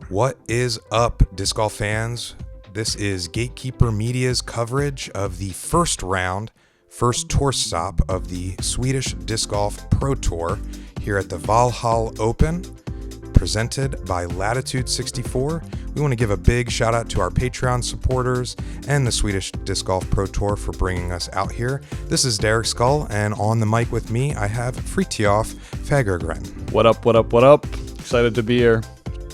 What is up, disc golf fans? This is Gatekeeper Media's coverage of the first tour stop of the Swedish Disc Golf Pro Tour here at the Valhall Open, presented by Latitude 64. We want to give a big shout out to our Patreon supporters and the Swedish Disc Golf Pro Tour for bringing us out here. This is Derek Scull, and on the mic with me, I have Fritiof Fagergren. What up, what up, what up? Excited to be here.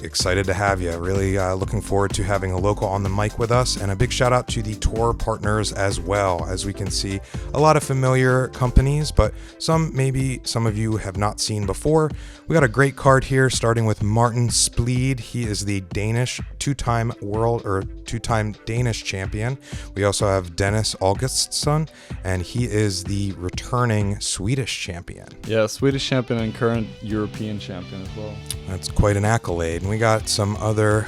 Excited to have you. Really looking forward to having a local on the mic with us, and a big shout out to the tour partners as well. As we can see, a lot of familiar companies, but maybe some of you have not seen before. We got a great card here, starting with Martin Spliid. He is the Danish two-time Danish champion. We also have Dennis Augustsson, and he is the returning Swedish champion. Yeah, Swedish champion and current European champion as well. That's quite an accolade. And we got some other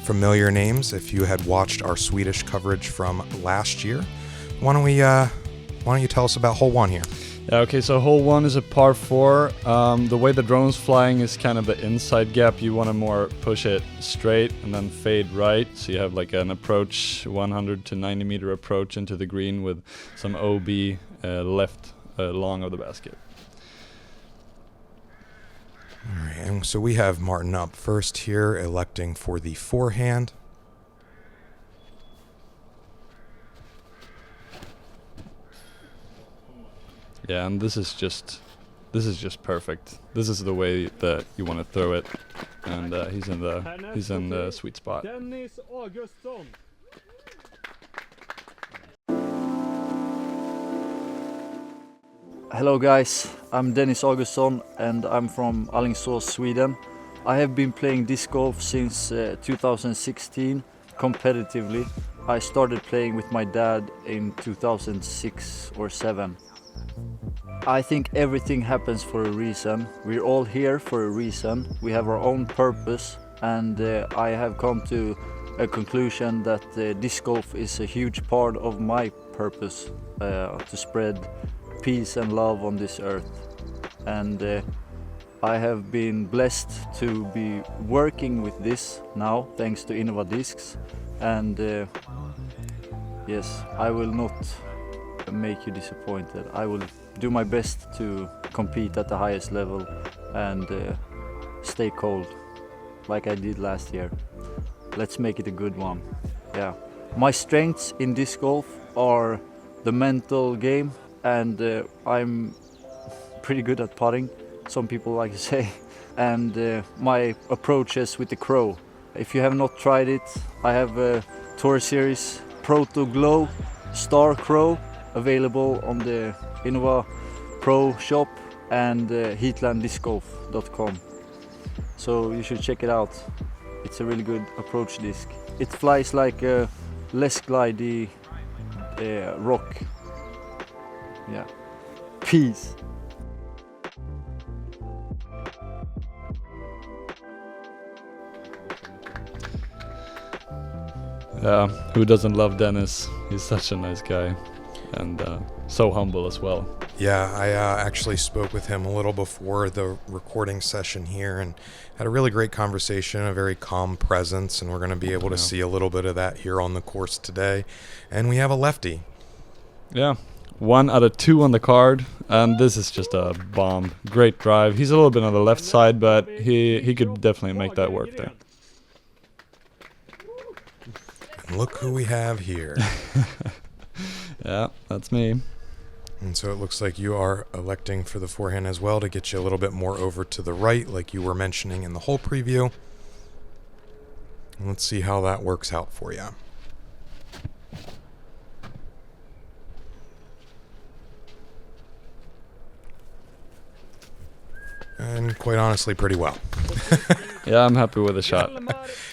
familiar names if you had watched our Swedish coverage from last year. Why don't you tell us about hole one here? Yeah, okay, so hole one is a par 4. The way the drone's flying is kind of the inside gap. You want to more push it straight and then fade right. So you have like an approach, 100 to 90 meter approach into the green with some OB left long of the basket. All right, and so we have Martin up first here, electing for the forehand. Yeah, and this is just perfect. This is the way that you want to throw it, and he's in the sweet spot. Dennis Augustsson. Hello guys, I'm Dennis Augustsson and I'm from Alingsås, Sweden. I have been playing disc golf since 2016 competitively. I started playing with my dad in 2006 or 7. I think everything happens for a reason. We're all here for a reason. We have our own purpose, and I have come to a conclusion that disc golf is a huge part of my purpose, to spread peace and love on this earth. And I have been blessed to be working with this now, thanks to Innova Discs. And yes, I will not make you disappointed. I will do my best to compete at the highest level and stay cold like I did last year. Let's make it a good one. Yeah. My strengths in disc golf are the mental game, and I'm pretty good at putting, some people like to say, and my approaches with the Crow. If you have not tried it, I have a tour series, Proto Glow Star Crow, available on the Innova Pro shop and heatlanddiscgolf.com. So you should check it out. It's a really good approach disc. It flies like a less glidey rock. Yeah. Peace. Yeah, who doesn't love Dennis? He's such a nice guy, and so humble as well. Yeah, I actually spoke with him a little before the recording session here and had a really great conversation, a very calm presence, and we're going to be able to see a little bit of that here on the course today. And we have a lefty. Yeah, 1 out of 2 on the card, and this is just a bomb. Great drive. He's a little bit on the left side, but he could definitely make that work there. And look who we have here. Yeah, that's me. And so it looks like you are electing for the forehand as well to get you a little bit more over to the right, like you were mentioning in the whole preview. And let's see how that works out for you. And quite honestly, pretty well. Yeah, I'm happy with the shot.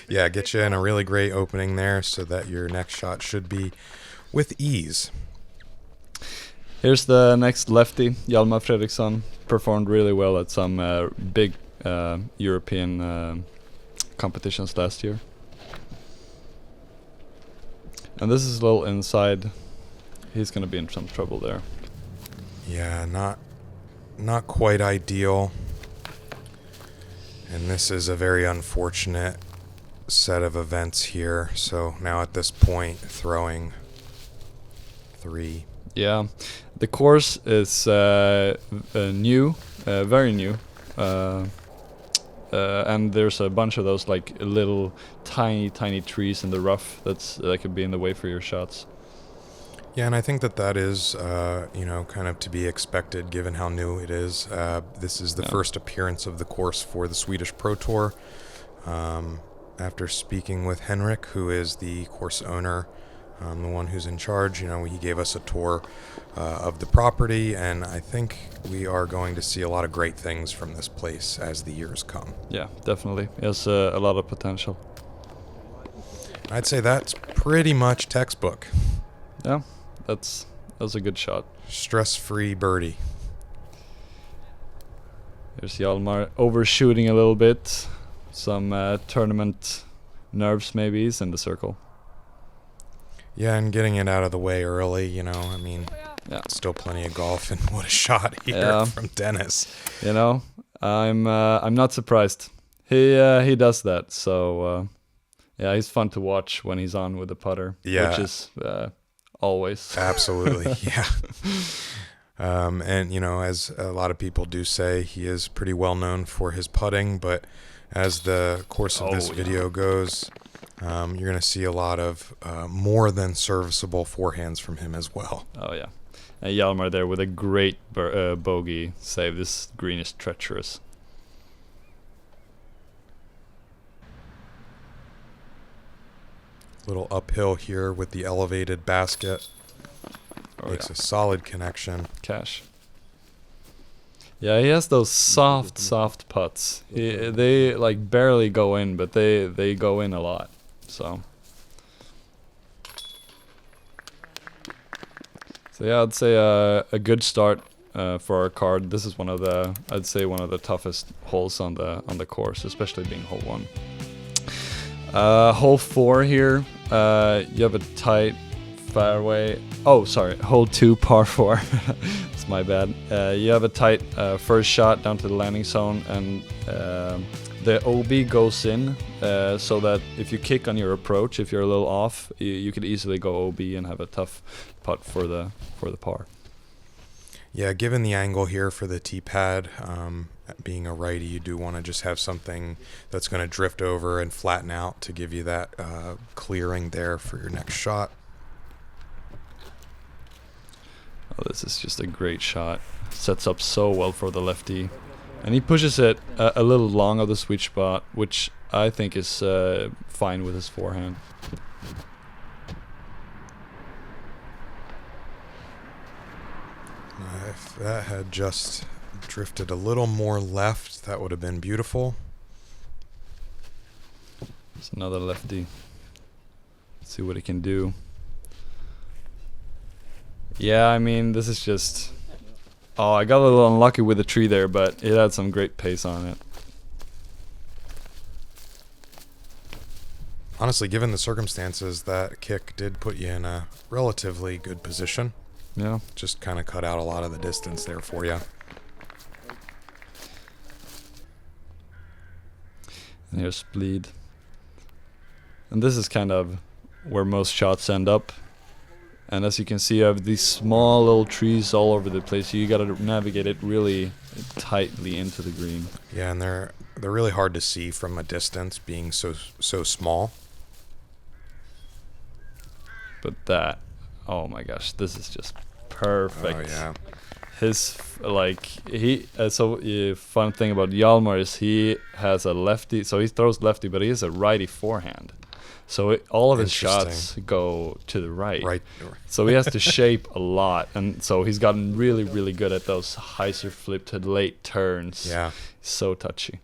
Yeah, get you in a really great opening there so that your next shot should be with ease. Here's the next lefty, Hjalmar Fredriksson. Performed really well at some big European competitions last year. And this is a little inside. He's going to be in some trouble there. Yeah, not quite ideal. And this is a very unfortunate set of events here. So now at this point, throwing 3. Yeah, the course is new, very new, and there's a bunch of those like little tiny trees in the rough that could be in the way for your shots. Yeah, and I think that is, kind of to be expected given how new it is. This is the first appearance of the course for the Swedish Pro Tour. After speaking with Henrik, who is the course owner, the one who's in charge, he gave us a tour of the property, and I think we are going to see a lot of great things from this place as the years come. Yeah, definitely. It has a lot of potential. I'd say that's pretty much textbook. Yeah, that was a good shot. Stress-free birdie. There's Hjalmar overshooting a little bit. Some tournament nerves maybe. He's in the circle. Yeah, and getting it out of the way early, still plenty of golf, and what a shot here from Dennis. I'm not surprised. He does that, so he's fun to watch when he's on with the putter, which is always. Absolutely, yeah. And as a lot of people do say, he is pretty well known for his putting, but as the course of this video goes, you're going to see a lot of more than serviceable forehands from him as well. Oh, yeah. And Hjalmar there with a great bogey save. This green is treacherous. Little uphill here with the elevated basket. Makes a solid connection. Cash. Yeah, he has those soft putts. They like barely go in, but they go in a lot. So yeah, I'd say a good start for our card. This is one of the toughest holes on the course, especially being hole 1. Hole 4 here. You have a tight fairway. Oh, sorry, hole 2, par 4. It's my bad. You have a tight first shot down to the landing zone, and the OB goes in, so that if you kick on your approach, if you're a little off, you could easily go OB and have a tough putt for the par. Yeah, given the angle here for the tee pad, being a righty, you do want to just have something that's going to drift over and flatten out to give you that clearing there for your next shot. Oh, this is just a great shot. Sets up so well for the lefty. And he pushes it a little long of the sweet spot, which I think is fine with his forehand. If that had just drifted a little more left, that would have been beautiful. There's another lefty. Let's see what he can do. Yeah, I mean, this is just... Oh, I got a little unlucky with the tree there, but it had some great pace on it. Honestly, given the circumstances, that kick did put you in a relatively good position. Yeah. Just kind of cut out a lot of the distance there for you. And here's Spliid. And this is kind of where most shots end up. And as you can see, you have these small little trees all over the place. You got to navigate it really tightly into the green. Yeah, and they're really hard to see from a distance, being so small. But that, oh my gosh, this is just perfect. Oh yeah. His fun thing about Hjalmar is he has a lefty, so he throws lefty, but he has a righty forehand. So all of his shots go to the right. So he has to shape a lot, and so he's gotten really, really good at those hyzer flip to late turns. Yeah. So touchy.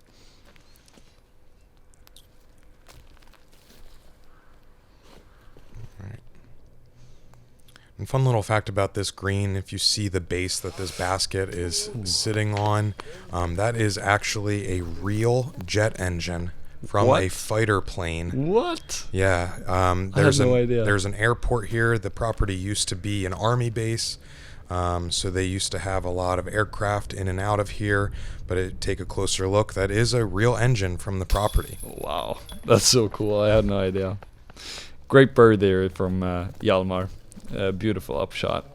Right. And fun little fact about this green, if you see the base that this basket is sitting on, that is actually a real jet engine from a fighter plane. What? Yeah. I had no idea. There's an airport here. The property used to be an army base. So they used to have a lot of aircraft in and out of here, but take a closer look. That is a real engine from the property. Wow, that's so cool. I had no idea. Great bird there from Hjalmar. Beautiful upshot.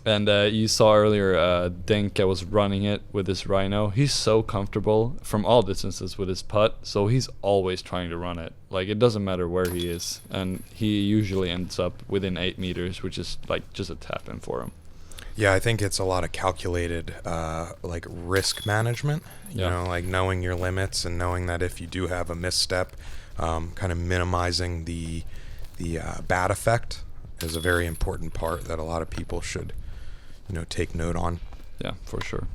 And you saw earlier Denka was running it with his rhino. He's so comfortable from all distances with his putt, so he's always trying to run it. Like, it doesn't matter where he is, and he usually ends up within 8 meters, which is like just a tap in for him. Yeah, I think it's a lot of calculated like risk management, you know, like knowing your limits and knowing that if you do have a misstep, kind of minimizing the bad effect is a very important part that a lot of people should, you know, take note on. Yeah, for sure.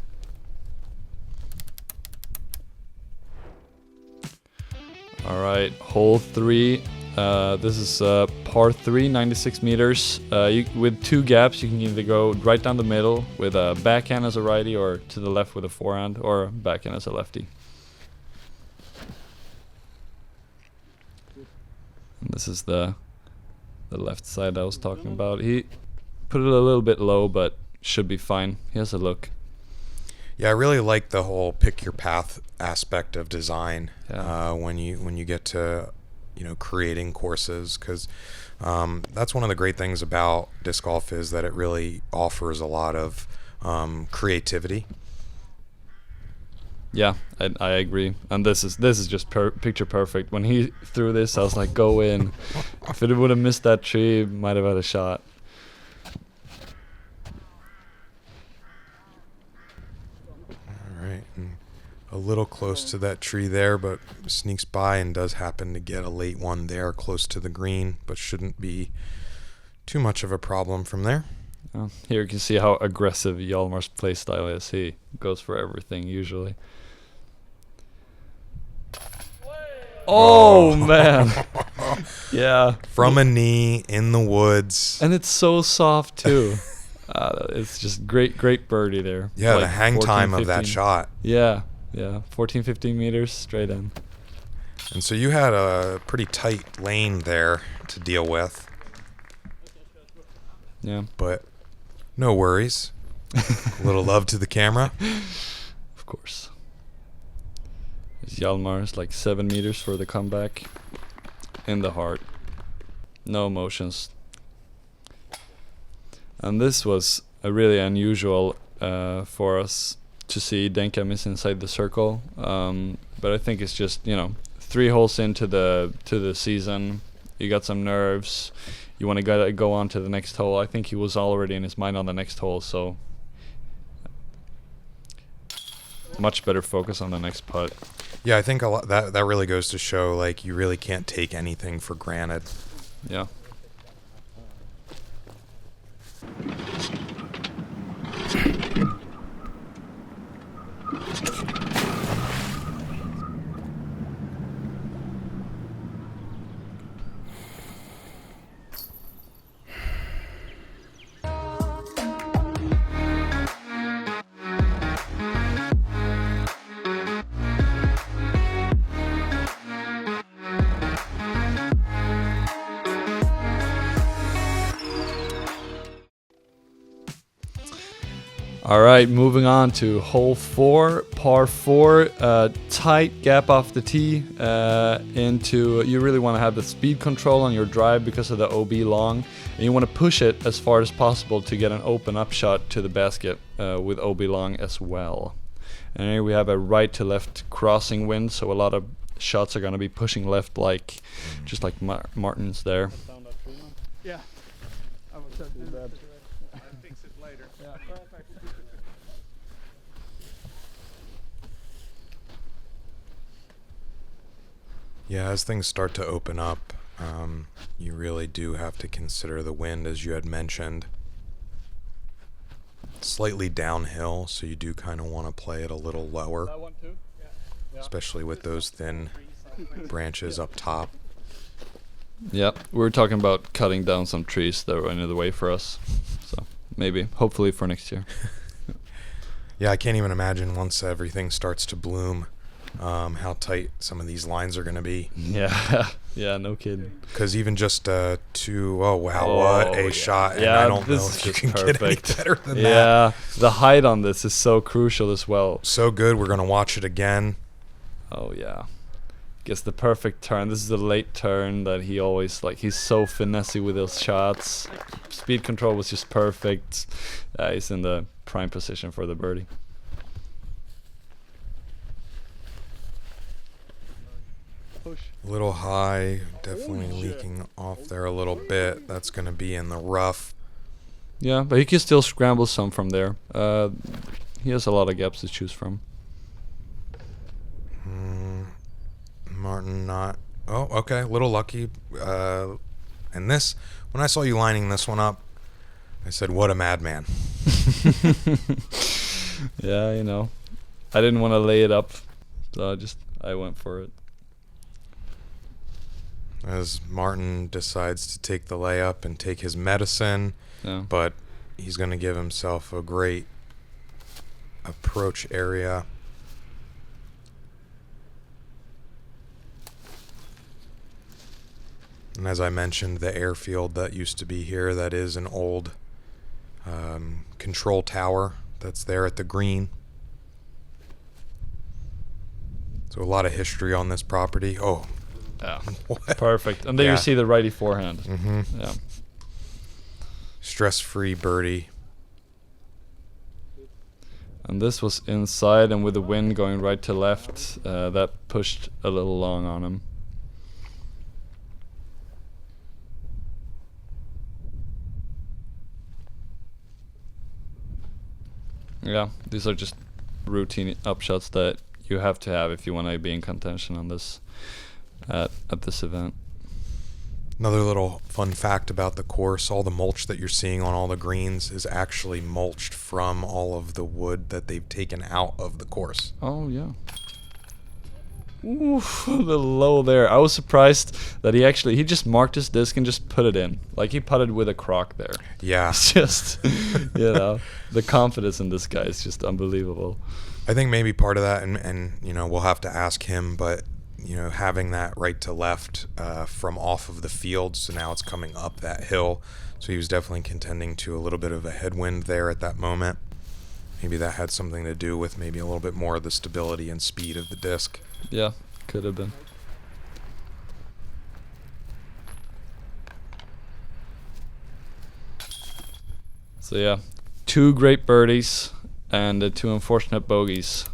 All right, hole 3. This is par 3, 96 meters. With 2 gaps, you can either go right down the middle with a backhand as a righty, or to the left with a forehand, or backhand as a lefty. And this is the left side I was talking about. He put it a little bit low, but should be fine. He has a look. Yeah, I really like the whole pick your path aspect of design when you get to, you know, creating courses, because that's one of the great things about disc golf is that it really offers a lot of creativity. Yeah, I agree. And this is just picture perfect. When he threw this, I was like, go in. If it would have missed that tree, might have had a shot. All right, and a little close to that tree there, but sneaks by and does happen to get a late one there close to the green, but shouldn't be too much of a problem from there. Here you can see how aggressive Hjalmar's play style is. He goes for everything usually. Oh man. Yeah. From a knee in the woods. And it's so soft too. It's just great birdie there. Yeah, like the hang 14, time 15. of that shot. Yeah, 14, 15 meters straight in. And so you had a pretty tight lane there to deal with. Yeah. But no worries. A little love to the camera. Of course. Hjalmar's like 7 meters for the comeback. In the heart. No emotions. And this was a really unusual for us to see Denka miss inside the circle. But I think it's just, you know, 3 holes into the season. You got some nerves. You want to go on to the next hole. I think he was already in his mind on the next hole, so much better focus on the next putt. Yeah, I think a lot that really goes to show, like, you really can't take anything for granted. Yeah. All right, moving on to hole 4, par 4, tight gap off the tee into, you really want to have the speed control on your drive because of the OB long, and you want to push it as far as possible to get an open up shot to the basket with OB long as well. And here we have a right to left crossing wind, so a lot of shots are going to be pushing left, like just like Martin's there. Yeah. I will try to do that. I'll fix it later. Yeah, perfect. Yeah, as things start to open up, you really do have to consider the wind, as you had mentioned. Slightly downhill, so you do kind of want to play it a little lower, That one too? Yeah. especially with those thin branches up top. Yeah, we were talking about cutting down some trees that were in the way for us. So maybe, hopefully for next year. Yeah, I can't even imagine once everything starts to bloom how tight some of these lines are going to be. Yeah, yeah, no kidding. Because even just oh wow, what a shot. And Yeah, I don't know this is if you just can get any perfect. better than that. Yeah, the height on this is so crucial as well. So good. We're going to watch it again. Oh yeah. Gets the perfect turn. This is the late turn that he always he's so finessey with those shots. Speed control was just perfect. He's in the prime position for the birdie. Push. A little high, definitely leaking off there a little bit. That's going to be in the rough. Yeah, but he can still scramble some from there. He has a lot of gaps to choose from. Martin not. Oh, okay. A little lucky. And this, when I saw you lining this one up, I said, what a madman. Yeah, you know. I didn't want to lay it up, so I went for it. As Martin decides to take the layup and take his medicine, Yeah. but he's going to give himself a great approach area. And as I mentioned, the airfield that used to be here, that is an old control tower that's there at the green. So a lot of history on this property. Oh, Yeah. what? Perfect. And there Yeah. you see the righty forehand. Mm-hmm. Yeah. Stress-free birdie. And this was inside, and with the wind going right to left, that pushed a little long on him. Yeah, these are just routine upshots that you have to have if you want to be in contention on this at this event. Another little fun fact about the course, all the mulch that you're seeing on all the greens is actually mulched from all of the wood that they've taken out of the course. Oh yeah. Oof, a little low there. I was surprised that he just marked his disc and just put it in. Like he putted with a crock there. Yeah. It's just, the confidence in this guy is just unbelievable. I think maybe part of that, and we'll have to ask him, but having that right to left from off of the field, so now it's coming up that hill, so he was definitely contending to a little bit of a headwind there at that moment. Maybe that had something to do with maybe a little bit more of the stability and speed of the disc. Yeah, could have been. So yeah, 2 great birdies and 2 unfortunate bogeys.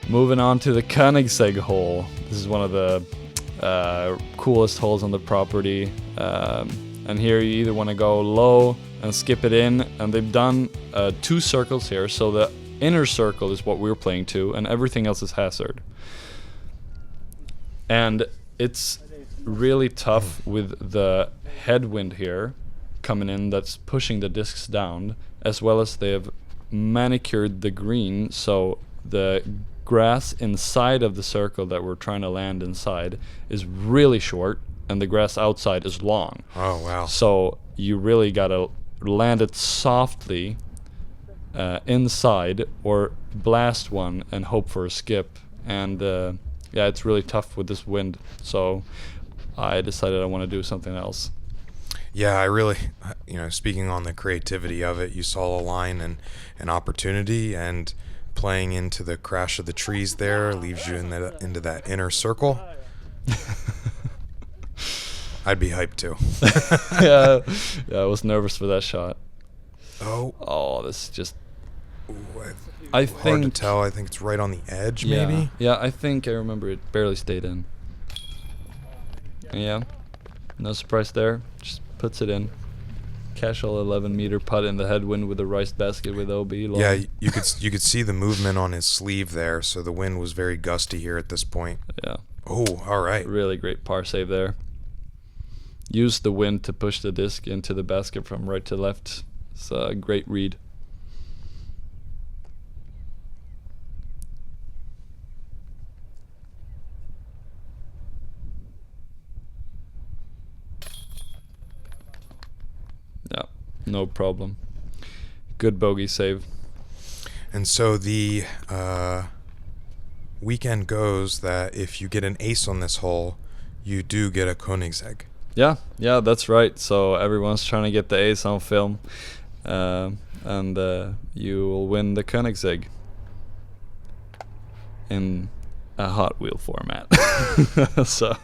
Moving on to the Koenigsegg hole. This is one of the coolest holes on the property. And here you either want to go low and skip it in, and they've done 2 circles here, so the inner circle is what we're playing to, and everything else is hazard. And it's really tough with the headwind here coming in that's pushing the discs down, as well as they have manicured the green, so the grass inside of the circle that we're trying to land inside is really short, and the grass outside is long. Oh, wow. So you really gotta land it softly inside, or blast one and hope for a skip. And yeah, it's really tough with this wind. So I decided I want to do something else. Yeah, I really, speaking on the creativity of it, you saw a line and an opportunity, and playing into the crash of the trees there leaves you into that inner circle. I'd be hyped too. yeah, I was nervous for that shot. Oh, this is just. ooh, I hard think to tell. I think it's right on the edge, yeah, maybe. Yeah, I think I remember it barely stayed in. Yeah, no surprise there. Just puts it in. Casual 11-meter putt in the headwind with a rice basket with OB long. Yeah, you could see the movement on his sleeve there. So the wind was very gusty here at this point. Yeah. Oh, all right. Really great par save there. Use the wind to push the disc into the basket from right to left. It's a great read. Yeah, no problem. Good bogey save. And so the weekend goes that if you get an ace on this hole, you do get a Koenigsegg. Yeah, that's right. So everyone's trying to get the ace on film, and you will win the Koenigsegg in a Hot Wheel format. So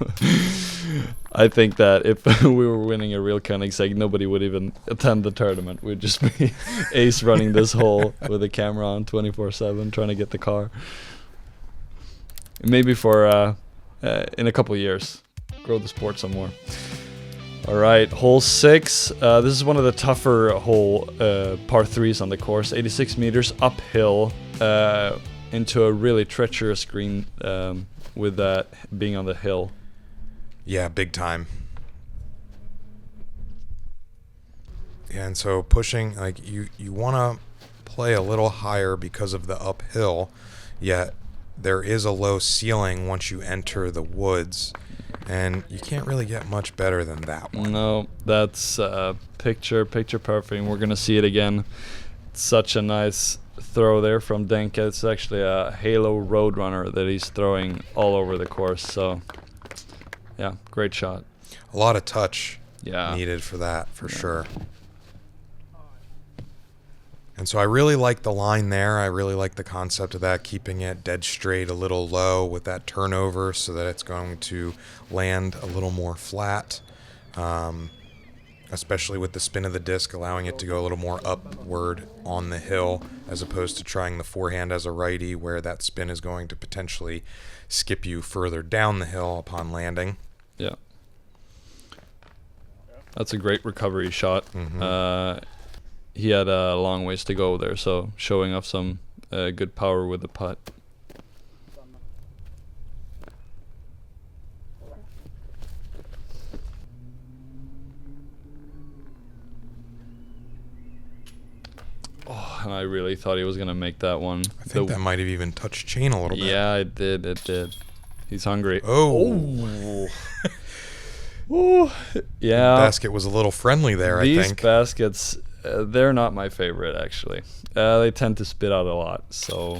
I think that if we were winning a real Koenigsegg, nobody would even attend the tournament. We'd just be ace running this hole with a camera on 24/7 trying to get the car. Maybe for in a couple of years, grow the sport some more. All right, hole 6. This is one of the tougher par 3s on the course. 86 meters uphill into a really treacherous green with that being on the hill. Yeah, big time. Yeah, and so pushing, like you want to play a little higher because of the uphill, yet there is a low ceiling once you enter the woods, and you can't really get much better than that one. No, that's picture perfect. And we're gonna see it again. Such a nice throw there from Denke. It's actually a Halo Roadrunner that he's throwing all over the course. So yeah, great shot. A lot of touch Yeah. needed for that, for sure. And so I really like the line there. I really like the concept of that, keeping it dead straight, a little low with that turnover so that it's going to land a little more flat, especially with the spin of the disc, allowing it to go a little more upward on the hill as opposed to trying the forehand as a righty where that spin is going to potentially skip you further down the hill upon landing. Yeah. That's a great recovery shot. He had a long ways to go there, so showing off some good power with the putt. Oh, and I really thought he was going to make that one. I think that might have even touched chain a little bit. Yeah, it did. He's hungry. Oh. Ooh. Yeah. The basket was a little friendly there, I think. These baskets, they're not my favorite, actually. They tend to spit out a lot, so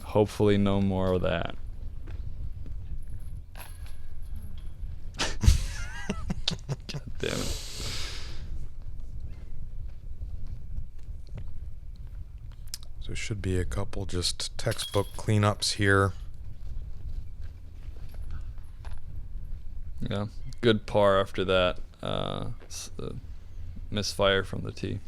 hopefully no more of that. God damn it. So should be a couple just textbook cleanups here. Yeah, good par after that. Misfire from the tee.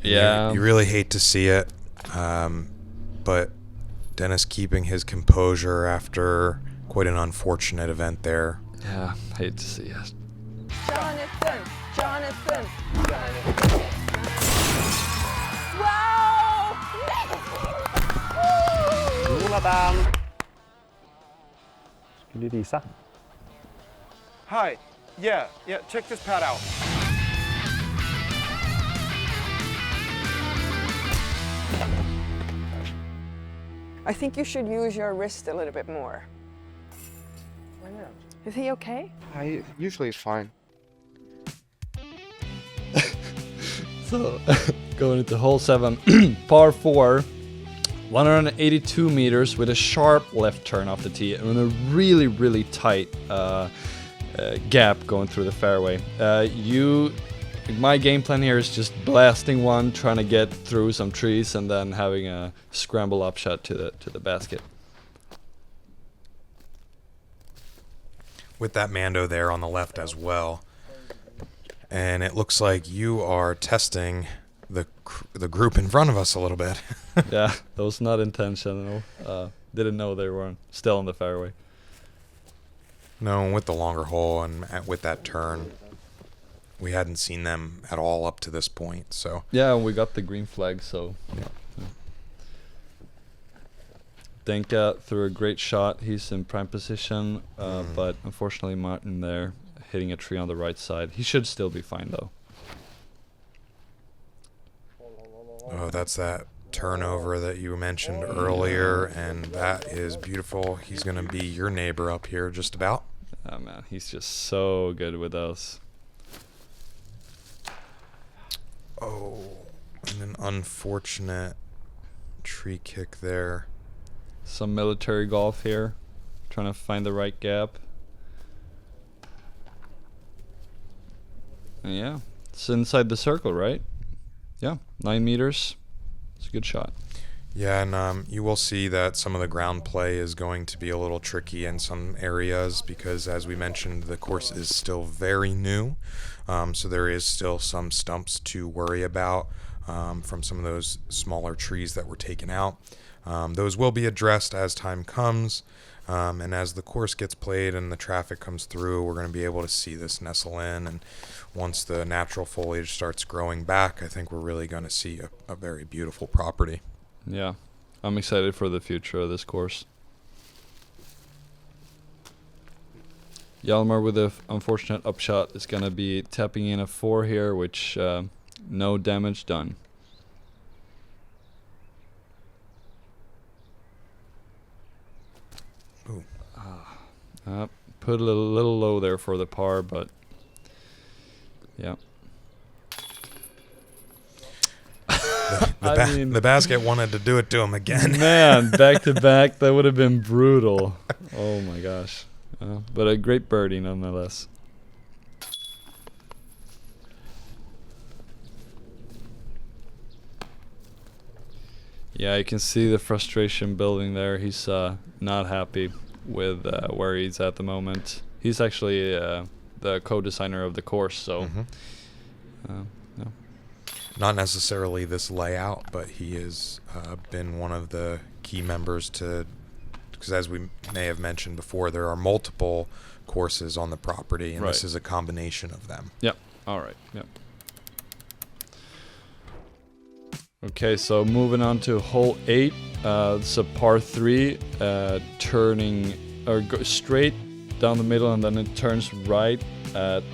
Yeah. You really hate to see it, but Dennis keeping his composure after quite an unfortunate event there. Yeah, hate to see it. Jonathan. Wow! Skulle du visa? Hi. Yeah, check this pad out. I think you should use your wrist a little bit more. Why not? Is he okay? Usually it's fine. So, going into hole 7, par 4, 182 meters with a sharp left turn off the tee and a really, really tight gap going through the fairway. My game plan here is just blasting one, trying to get through some trees, and then having a scramble up shot to the basket. With that Mando there on the left as well. And it looks like you are testing the group in front of us a little bit. Yeah, that was not intentional. Didn't know they were still on the fairway. No, with the longer hole and with that turn, we hadn't seen them at all up to this point. So Yeah, we got the green flag, so... Denke threw a great shot. He's in prime position, but unfortunately Martin there hitting a tree on the right side. He should still be fine though. oh, that's that turnover that you mentioned earlier, and that is beautiful. He's going to be your neighbor up here just about. Oh man, he's just so good with those. Oh, and an unfortunate tree kick there. Some military golf here. Trying to find the right gap. And yeah, it's inside the circle, right? Yeah, 9 meters. It's a good shot. Yeah, and you will see that some of the ground play is going to be a little tricky in some areas because, as we mentioned, the course is still very new. So there is still some stumps to worry about from some of those smaller trees that were taken out. Those will be addressed as time comes. And as the course gets played and the traffic comes through, we're going to be able to see this nestle in. And once the natural foliage starts growing back, I think we're really going to see a very beautiful property. Yeah, I'm excited for the future of this course. Hjalmar with the unfortunate upshot is going to be tapping in a 4 here, which no damage done. Ooh. Put a little low there for the par, but yeah. The basket wanted to do it to him again. Man, back to back, that would have been brutal. Oh my gosh. But a great birdie nonetheless. Yeah, you can see the frustration building there. He's not happy with where he's at the moment. He's actually the co-designer of the course, so no. Not necessarily this layout, but he has been one of the key members to, because as we may have mentioned before, there are multiple courses on the property, and this is a combination of them. Yep. All right. Yep. Okay, so moving on to hole 8. It's a par 3, turning or go straight down the middle, and then it turns right at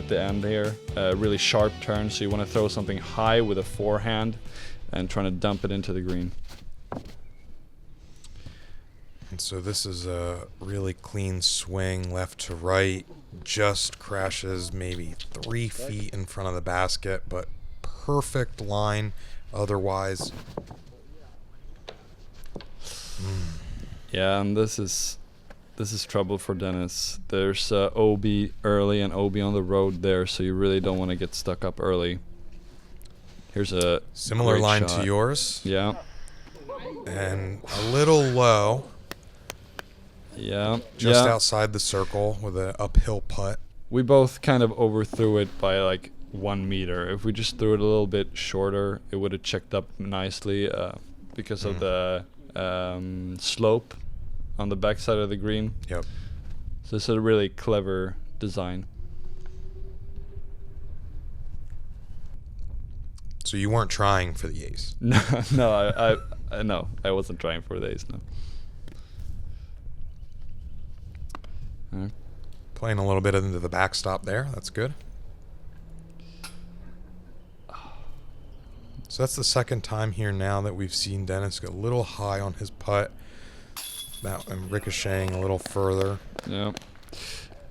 the end here. Really sharp turn, so you want to throw something high with a forehand and trying to dump it into the green. And so this is a really clean swing left to right, just crashes maybe 3 feet in front of the basket, but perfect line otherwise. Yeah, and this is trouble for Dennis. There's OB early and OB on the road there, so you really don't want to get stuck up early. Here's a similar line shot to yours. Yeah. And a little low. Yeah. Just outside the circle with an uphill putt. We both kind of overthrew it by like 1 meter. If we just threw it a little bit shorter, it would have checked up nicely because of the slope on the backside of the green. Yep. So it's a really clever design. So you weren't trying for the ace. No, I wasn't trying for the ace. No. Playing a little bit into the backstop there. That's good. So that's the second time here now that we've seen Dennis get a little high on his putt. That and ricocheting a little further. Yeah.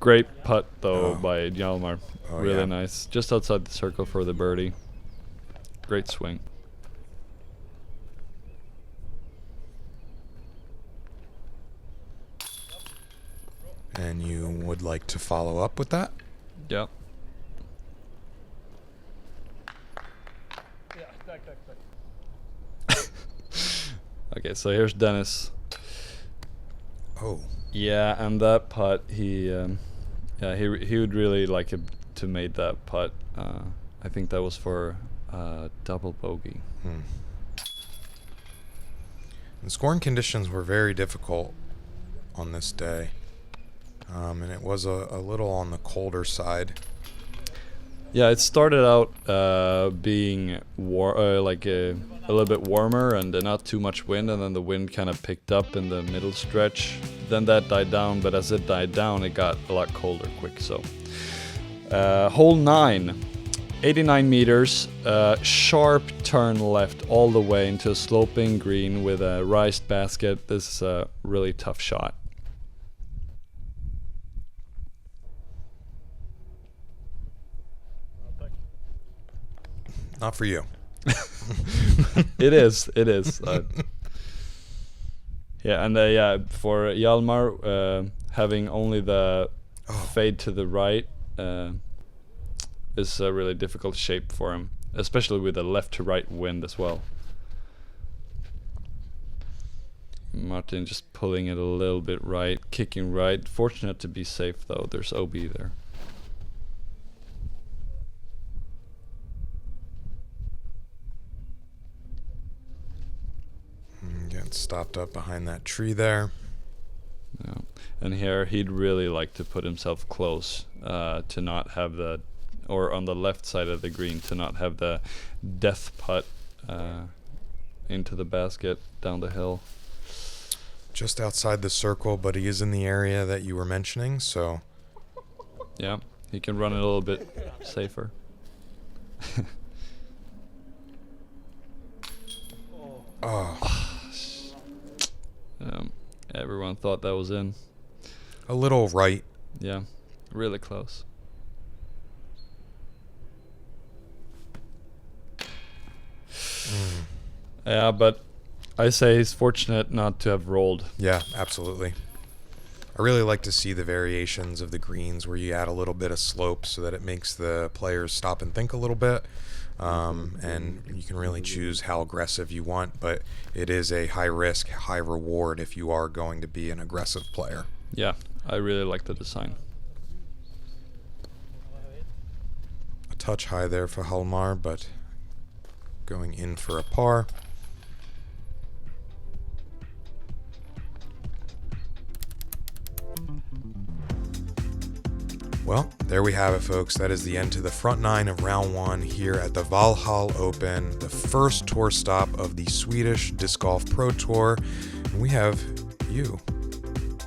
Great putt though by Hjalmar. Oh, really yeah. nice. Just outside the circle for the birdie. Great swing. And you would like to follow up with that? Yep. Okay, so here's Dennis. Oh. Yeah, and that putt, he would really like to make that putt. I think that was for double bogey. The scoring conditions were very difficult on this day, and it was a little on the colder side. Yeah, it started out being like a little bit warmer and not too much wind, and then the wind kind of picked up in the middle stretch. Then that died down, but as it died down, it got a lot colder quick. So, hole 9, 89 meters, sharp turn left all the way into a sloping green with a raised basket. This is a really tough shot. Not for you. It is. Yeah, and for Hjalmar, having only the fade to the right is a really difficult shape for him, especially with the left to right wind as well. Martin just pulling it a little bit right, kicking right. Fortunate to be safe though, there's OB there. Getting stopped up behind that tree there. Yeah. And here he'd really like to put himself close to not have the, or on the left side of the green, to not have the death putt into the basket down the hill. Just outside the circle, but he is in the area that you were mentioning, so... Yeah, he can run it a little bit safer. Everyone thought that was in. A little right. Yeah, really close. Yeah, but I say he's fortunate not to have rolled. Yeah, absolutely. I really like to see the variations of the greens where you add a little bit of slope so that it makes the players stop and think a little bit. And you can really choose how aggressive you want, but it is a high risk, high reward if you are going to be an aggressive player. Yeah, I really like the design. A touch high there for Hjalmar, but going in for a par. Well, there we have it, folks. That is the end to the front nine of round one here at the Valhall Open, the first tour stop of the Swedish Disc Golf Pro Tour. And we have you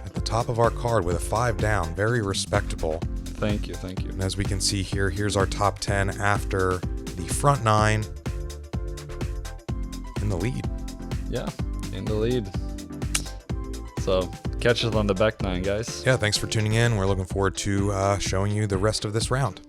at the top of our card with a 5 down. Very respectable. Thank you, thank you. And as we can see here, here's our top 10 after the front nine in the lead. Yeah, in the lead. So catch us on the back nine, guys. Yeah, thanks for tuning in. We're looking forward to showing you the rest of this round.